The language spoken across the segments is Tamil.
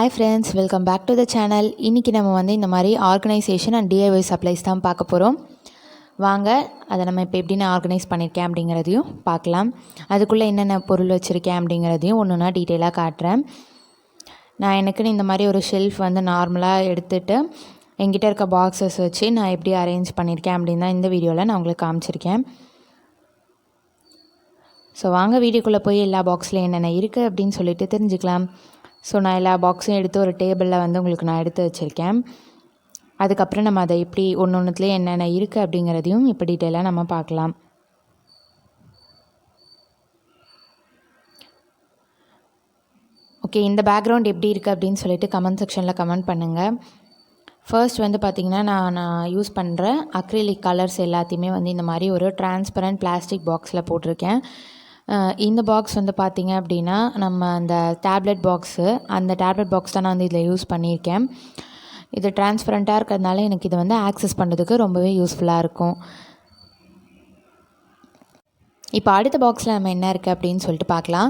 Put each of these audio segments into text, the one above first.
Hi friends, welcome back to the channel. இன்னைக்கு நம்ம வந்து இந்த மாதிரி ஆர்கனைசேஷன் அண்ட் DIY சப்ளைஸ் தான் பார்க்க போகிறோம். வாங்க அதை நம்ம இப்போ எப்படி நான் ஆர்கனைஸ் பண்ணியிருக்கேன் அப்படிங்கிறதையும் பார்க்கலாம். அதுக்குள்ளே என்னென்ன பொருள் வச்சுருக்கேன் அப்படிங்கிறதையும் ஒன்று ஒன்றா டீட்டெயிலாக காட்டுறேன். நான் எனக்குன்னு இந்த மாதிரி ஒரு ஷெல்ஃப் வந்து நார்மலாக எடுத்துகிட்டு என்கிட்ட இருக்க பாக்ஸஸ் வச்சு நான் எப்படி அரேஞ்ச் பண்ணியிருக்கேன் அப்படின்னு தான் இந்த வீடியோவில் நான் உங்களுக்கு காமிச்சிருக்கேன். ஸோ வாங்க வீடியோக்குள்ளே போய் எல்லா பாக்ஸில் என்னென்ன இருக்குது அப்படின்னு சொல்லிட்டு தெரிஞ்சுக்கலாம். ஸோ நான் எல்லா பாக்ஸையும் எடுத்து ஒரு டேபிளில் வந்து உங்களுக்கு நான் எடுத்து வச்சுருக்கேன். அதுக்கப்புறம் நம்ம அதை எப்படி ஒன்று ஒன்றுத்துலேயே என்னென்ன இருக்குது அப்படிங்கிறதையும் இப்போ டீட்டெயிலாக நம்ம பார்க்கலாம். ஓகே, இந்த பேக்ரவுண்ட் எப்படி இருக்குது அப்படின்னு சொல்லிட்டு கமெண்ட் செக்ஷனில் கமெண்ட் பண்ணுங்கள். ஃபர்ஸ்ட் வந்து பார்த்திங்கன்னா நான் யூஸ் பண்ணுற அக்ரிலிக் கலர்ஸ் எல்லாத்தையுமே வந்து இந்த மாதிரி ஒரு டிரான்ஸ்பரண்ட் பிளாஸ்டிக் பாக்ஸில் போட்டிருக்கேன். இந்த பாக்ஸ் வந்து பார்த்திங்க அப்படின்னா நம்ம அந்த டேப்லெட் பாக்ஸு அந்த டேப்லெட் பாக்ஸ் தான் நான் வந்து இதில் யூஸ் பண்ணியிருக்கேன். இது டிரான்ஸ்பரண்ட்டாக இருக்கிறதுனால எனக்கு இது வந்து ஆக்சஸ் பண்ணுறதுக்கு ரொம்பவே யூஸ்ஃபுல்லாக இருக்கும். இப்போ அடுத்த பாக்ஸில் நம்ம என்ன இருக்குது அப்படின்னு சொல்லிட்டு பார்க்கலாம்.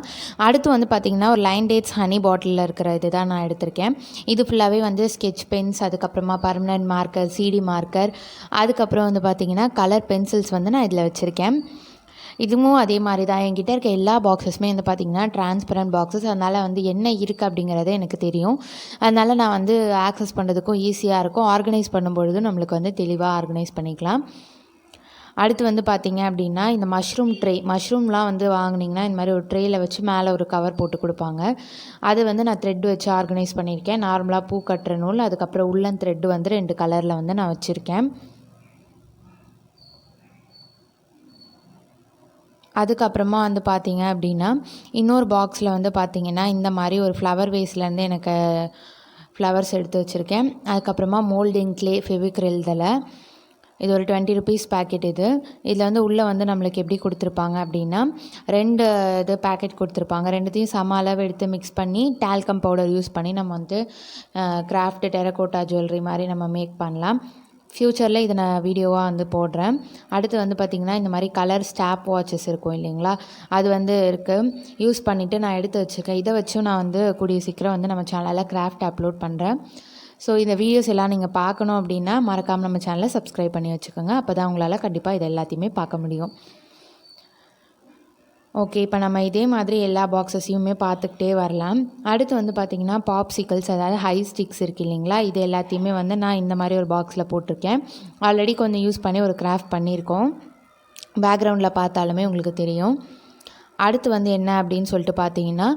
அடுத்து வந்து பார்த்திங்கன்னா ஒரு லைன் டேட்ஸ் ஹனி பாட்டிலில் இருக்கிற இது தான் நான் எடுத்திருக்கேன். இது ஃபுல்லாகவே வந்து ஸ்கெட்ச் பென்ஸ், அதுக்கப்புறமா பர்மனன்ட் மார்க்கர், சிடி மார்க்கர், அதுக்கப்புறம் வந்து பார்த்திங்கன்னா கலர் பென்சில்ஸ் வந்து நான் இதில் வச்சுருக்கேன். இதுவும் அதே மாதிரி தான். என்கிட்ட இருக்க எல்லா பாக்ஸஸுமே வந்து பார்த்திங்கன்னா டிரான்ஸ்பரண்ட் பாக்ஸஸ். அதனால் வந்து என்ன இருக்குது அப்படிங்கிறது எனக்கு தெரியும். அதனால் நான் வந்து ஆக்சஸ் பண்ணுறதுக்கும் ஈஸியாக இருக்கும். ஆர்கனைஸ் பண்ணும்பொழுது நம்மளுக்கு வந்து தெளிவாக ஆர்கனைஸ் பண்ணிக்கலாம். அடுத்து வந்து பார்த்திங்க அப்படின்னா இந்த மஷ்ரூம்லாம் வந்து வாங்கினீங்கன்னா இந்த மாதிரி ஒரு ட்ரேயில் வச்சு மேலே ஒரு கவர் போட்டு கொடுப்பாங்க. அது வந்து நான் த்ரெட் வச்சு ஆர்கனைஸ் பண்ணியிருக்கேன். நார்மலாக பூ கட்டுற நூல், அதுக்கப்புறம் உள்ளன் த்ரெட்டு வந்து 2 கலரில் வந்து நான் வச்சுருக்கேன். அதுக்கப்புறமா வந்து பார்த்திங்க அப்படின்னா இன்னொரு பாக்ஸில் வந்து பார்த்திங்கன்னா இந்த மாதிரி ஒரு ஃப்ளவர் வேஸ்லேருந்து எனக்கு ஃப்ளவர்ஸ் எடுத்து வச்சுருக்கேன். அதுக்கப்புறமா மோல்டிங் க்ளே ஃபெவிக்ரில் இது ஒரு 20 ருபீஸ் பேக்கெட். இதில் வந்து உள்ளே வந்து நம்மளுக்கு எப்படி கொடுத்துருப்பாங்க அப்படின்னா 2 இது பேக்கெட் கொடுத்துருப்பாங்க. 2த்தையும் சம அளவு எடுத்து மிக்ஸ் பண்ணி டால்கம் பவுடர் யூஸ் பண்ணி நம்ம வந்து கிராஃப்ட் டெரகோட்டா ஜுவல்லரி மாதிரி நம்ம மேக் பண்ணலாம். ஃப்யூச்சரில் இதை நான் வீடியோவாக வந்து போடுறேன். அடுத்து வந்து பார்த்திங்கன்னா இந்த மாதிரி கலர் ஸ்டாப் வாட்சஸ் இருக்கும் இல்லைங்களா, அது வந்து இருக்குது. யூஸ் பண்ணிவிட்டு நான் எடுத்து வச்சுருக்கேன். இதை வச்சும் நான் வந்து கூடிய சீக்கிரம் வந்து நம்ம சேனலில் கிராஃப்ட் அப்லோட் பண்ணுறேன். ஸோ இந்த வீடியோஸ் எல்லாம் நீங்கள் பார்க்கணும் அப்படின்னா மறக்காமல் நம்ம சேனலை சப்ஸ்கிரைப் பண்ணி வச்சுக்கோங்க. அப்போ தான் உங்களால் கண்டிப்பாக இது எல்லாத்தையுமே பார்க்க முடியும். ஓகே, இப்போ நம்ம இதே மாதிரி எல்லா பாக்ஸஸையுமே பார்த்துக்கிட்டே வரலாம். அடுத்து வந்து பார்த்திங்கன்னா பாப்சிக்கல்ஸ், அதாவது ஹை ஸ்டிக்ஸ் இருக்குது இல்லைங்களா, இது எல்லாத்தையுமே வந்து நான் இந்த மாதிரி ஒரு பாக்ஸில் போட்டிருக்கேன். ஆல்ரெடி கொஞ்சம் யூஸ் பண்ணி ஒரு கிராஃப்ட் பண்ணியிருக்கோம். பேக்ரவுண்டில் பார்த்தாலுமே உங்களுக்கு தெரியும். அடுத்து வந்து என்ன அப்படின்னு சொல்லிட்டு பார்த்தீங்கன்னா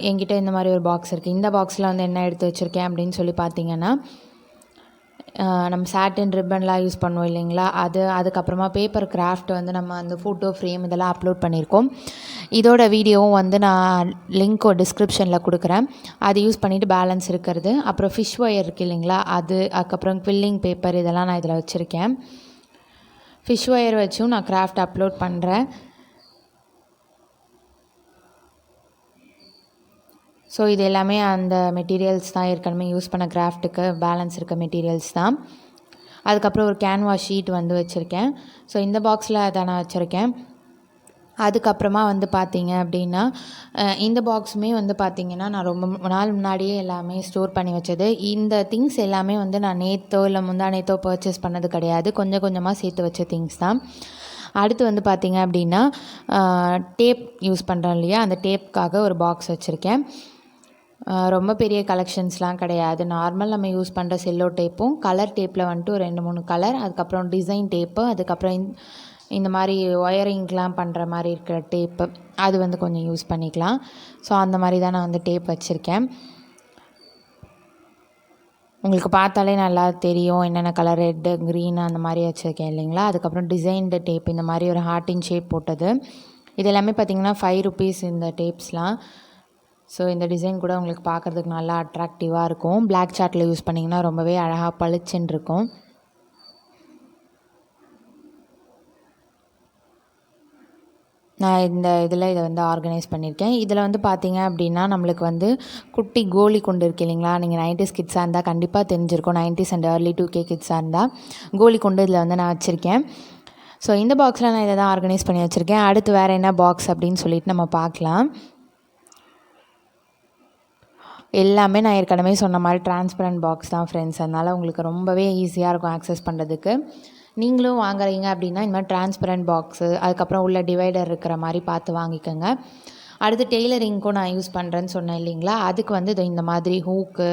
என்கிட்ட இந்த மாதிரி ஒரு பாக்ஸ் இருக்குது. இந்த பாக்ஸில் வந்து என்ன எடுத்து வச்சுருக்கேன் அப்படின்னு சொல்லி பார்த்தீங்கன்னா நம்ம சாட்டின் ரிப்பன்லாம் யூஸ் பண்ணுவோம் இல்லைங்களா, அதுக்கப்புறமா பேப்பர் கிராஃப்ட் வந்து நம்ம அந்த ஃபோட்டோ ஃப்ரேம் இதெல்லாம் அப்லோட் பண்ணியிருக்கோம். இதோட வீடியோவும் வந்து நான் லிங்க் டிஸ்கிரிப்ஷனில் கொடுக்குறேன். அது யூஸ் பண்ணிவிட்டு பேலன்ஸ் இருக்கிறது, அப்புறம் ஃபிஷ் ஒயர் இருக்குது இல்லைங்களா, அதுக்கப்புறம் குவில்லிங் பேப்பர் இதெல்லாம் நான் இதில் வச்சுருக்கேன். ஃபிஷ் ஒயர் வச்சும் நான் கிராஃப்ட் அப்லோட் பண்ணுறேன். ஸோ இது எல்லாமே அந்த மெட்டீரியல்ஸ் தான், ஏற்கனவே யூஸ் பண்ண கிராஃப்ட்டுக்கு பேலன்ஸ் இருக்க மெட்டீரியல்ஸ் தான். அதுக்கப்புறம் ஒரு கேன்வாஸ் ஷீட் வந்து வச்சுருக்கேன். ஸோ இந்த பாக்ஸில் அதை நான் வச்சுருக்கேன். அதுக்கப்புறமா வந்து பார்த்திங்க அப்படின்னா இந்த பாக்ஸுமே வந்து பார்த்திங்கன்னா நான் ரொம்ப நாள் முன்னாடியே எல்லாமே ஸ்டோர் பண்ணி வச்சது. இந்த திங்ஸ் எல்லாமே வந்து நான் நேற்றோ இல்லை முந்தா நேற்றோ பர்ச்சேஸ் பண்ணது கிடையாது. கொஞ்சம் கொஞ்சமாக சேர்த்து வச்ச திங்ஸ் தான். அடுத்து வந்து பார்த்திங்க அப்படின்னா டேப் யூஸ் பண்ணுறோம் இல்லையா, அந்த டேப்புக்காக ஒரு பாக்ஸ் வச்சுருக்கேன். ரொம்ப பெரிய கலெக்ஷன்ஸ்லாம் கிடையாது. நார்மல் நம்ம யூஸ் பண்ணுற செல்லோ டேப்பும், கலர் டேப்பில் வந்துட்டு ஒரு 2-3 கலர், அதுக்கப்புறம் டிசைன் டேப்பு, அதுக்கப்புறம் இந்த மாதிரி ஒயரிங்லாம் பண்ணுற மாதிரி இருக்கிற டேப்பு, அது வந்து கொஞ்சம் யூஸ் பண்ணிக்கலாம். ஸோ அந்த மாதிரி தான் நான் வந்து டேப் வச்சுருக்கேன். உங்களுக்கு பார்த்தாலே நல்லா தெரியும் என்னென்ன கலர், ரெட்டு, க்ரீன் அந்த மாதிரி வச்சுருக்கேன் இல்லைங்களா. அதுக்கப்புறம் டிசைன்டு டேப், இந்த மாதிரி ஒரு ஹார்ட்டின் ஷேப் போட்டது. இது எல்லாமே பார்த்திங்கன்னா 5 ருபீஸ் இந்த டேப்ஸ்லாம். ஸோ இந்த டிசைன் கூட உங்களுக்கு பார்க்குறதுக்கு நல்லா அட்ராக்டிவாக இருக்கும். பிளாக் சார்ட்டில் யூஸ் பண்ணிங்கன்னா ரொம்பவே அழகாக பளிச்சுன்னு இருக்கும். நான் இந்த இதில் இதை வந்து ஆர்கனைஸ் பண்ணியிருக்கேன். இதில் வந்து பார்த்திங்க அப்படின்னா நம்மளுக்கு வந்து குட்டி கோலி குண்டு இருக்குது இல்லைங்களா, நீங்கள் 90s கிட்ஸாக இருந்தால் கண்டிப்பாக தெரிஞ்சிருக்கும். 90s அண்ட் early 2K கிட்ஸாக இருந்தால் கோலி குண்டு இதில் வந்து நான் வச்சுருக்கேன். ஸோ இந்த பாக்ஸில் நான் இதை தான் ஆர்கனைஸ் பண்ணி வச்சுருக்கேன். அடுத்து வேறு என்ன பாக்ஸ் அப்படின்னு சொல்லிட்டு நம்ம பார்க்கலாம். எல்லாமே நான் ஏற்கனவே சொன்ன மாதிரி டிரான்ஸ்பரண்ட் பாக்ஸ் தான் ஃப்ரெண்ட்ஸ். அதனால் உங்களுக்கு ரொம்பவே ஈஸியாக இருக்கும் ஆக்சஸ் பண்ணுறதுக்கு. நீங்களும் வாங்குறீங்க அப்படின்னா இந்த மாதிரி டிரான்ஸ்பரண்ட் பாக்ஸு, அதுக்கப்புறம் உள்ள டிவைடர் இருக்கிற மாதிரி பார்த்து வாங்கிக்கோங்க. அடுத்து டெய்லரிங்க்கும் நான் யூஸ் பண்ணுறேன்னு சொன்னேன் இல்லைங்களா, அதுக்கு வந்து இந்த மாதிரி ஹூக்கு,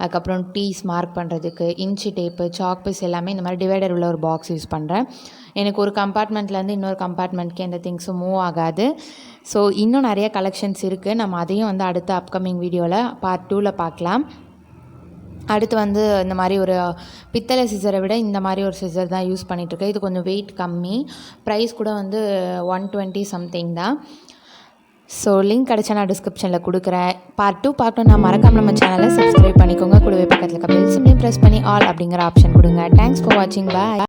அதுக்கப்புறம் டீஸ் மார்க் பண்ணுறதுக்கு இன்ச்சி டேப்பு, சாக்பீஸ் எல்லாமே இந்த மாதிரி டிவைடர் உள்ள ஒரு பாக்ஸ் யூஸ் பண்ணுறேன். எனக்கு ஒரு கம்பார்ட்மெண்ட்லேருந்து இன்னொரு கம்பார்ட்மெண்ட்க்கு எந்த திங்ஸும் மூவ் ஆகாது. ஸோ இன்னும் நிறைய கலெக்ஷன்ஸ் இருக்குது. நம்ம அதையும் வந்து அடுத்த அப்கமிங் வீடியோவில் பார்ட் 2ல் பார்க்கலாம். அடுத்து வந்து இந்த மாதிரி ஒரு பித்தளை சிசரை விட இந்த மாதிரி ஒரு சிசர் தான் யூஸ் பண்ணிகிட்ருக்கேன். இது கொஞ்சம் வெயிட் கம்மி, ப்ரைஸ் கூட வந்து 120 சம்திங் தான். ஸோ லிங்க் கிடச்சா நான் டிஸ்கிரிப்ஷனில் கொடுக்குறேன். பார்ட் 2 பார்க்கணுன்னா மறக்காம நம்ம சேனலை சப்ஸ்கிரைப் பண்ணிக்கோங்க. கூடவே பக்கத்தில் இருக்க பெல் சிம்லையும் ப்ரெஸ் பண்ணி ஆல் அப்படிங்கிற ஆப்ஷன் கொடுங்க. தேங்க்ஸ் ஃபார் வாட்சிங். பாய்.